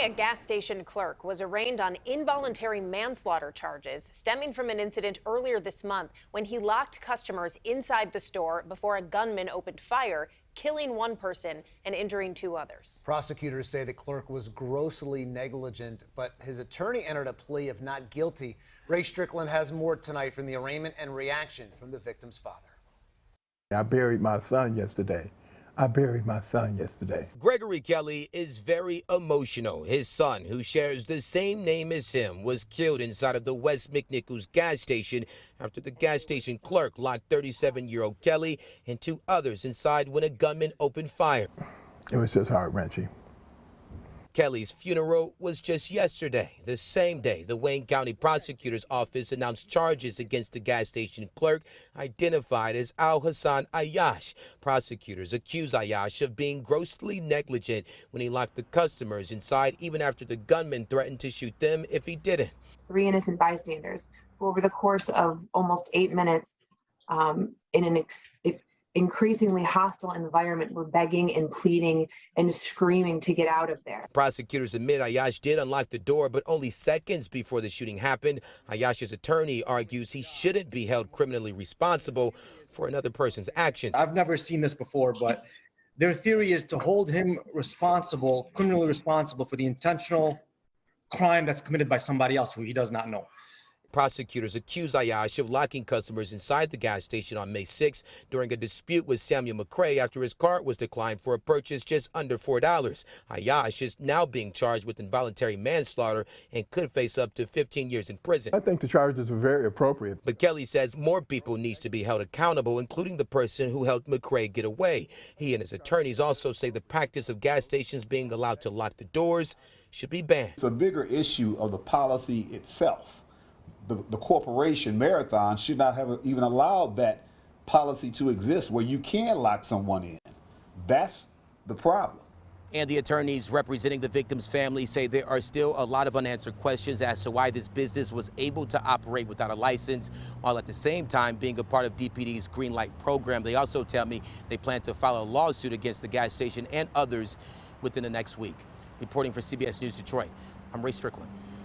A gas station clerk was arraigned on involuntary manslaughter charges stemming from an incident earlier this month when he locked customers inside the store before a gunman opened fire, killing one person and injuring two others. Prosecutors say the clerk was grossly negligent, but his attorney entered a plea of not guilty. Ray Strickland has more tonight from the arraignment and reaction from the victim's father. I buried my son yesterday. Gregory Kelly is very emotional. His son, who shares the same name as him, was killed inside of the West McNichols gas station after the gas station clerk locked 37-year-old Kelly and two others inside when a gunman opened fire. It was just heart-wrenching. Kelly's funeral was just yesterday, the same day the Wayne County Prosecutor's Office announced charges against the gas station clerk identified as Al Hassan Ayash. Prosecutors accuse Ayash of being grossly negligent when he locked the customers inside even after the gunman threatened to shoot them if he didn't. 3 innocent bystanders who over the course of almost 8 minutes in an increasingly hostile environment were begging and pleading and screaming to get out of there. Prosecutors admit Ayash did unlock the door, but only seconds before the shooting happened. Ayash's attorney argues he shouldn't be held criminally responsible for another person's actions. I've never seen this before, but their theory is to hold him responsible, criminally responsible for the intentional crime that's committed by somebody else who he does not know. Prosecutors accuse Ayash of locking customers inside the gas station on May 6 during a dispute with Samuel McCray after his car was declined for a purchase just under $4. Ayash is now being charged with involuntary manslaughter and could face up to 15 years in prison. I think the charges are very appropriate. But Kelly says more people need to be held accountable, including the person who helped McCray get away. He and his attorneys also say the practice of gas stations being allowed to lock the doors should be banned. It's a bigger issue of the policy itself. The corporation, Marathon, should not have even allowed that policy to exist where you can lock someone in. That's the problem. And the attorneys representing the victim's family say there are still a lot of unanswered questions as to why this business was able to operate without a license, while at the same time being a part of DPD's Green Light program. They also tell me they plan to file a lawsuit against the gas station and others within the next week. Reporting for CBS News Detroit, I'm Ray Strickland.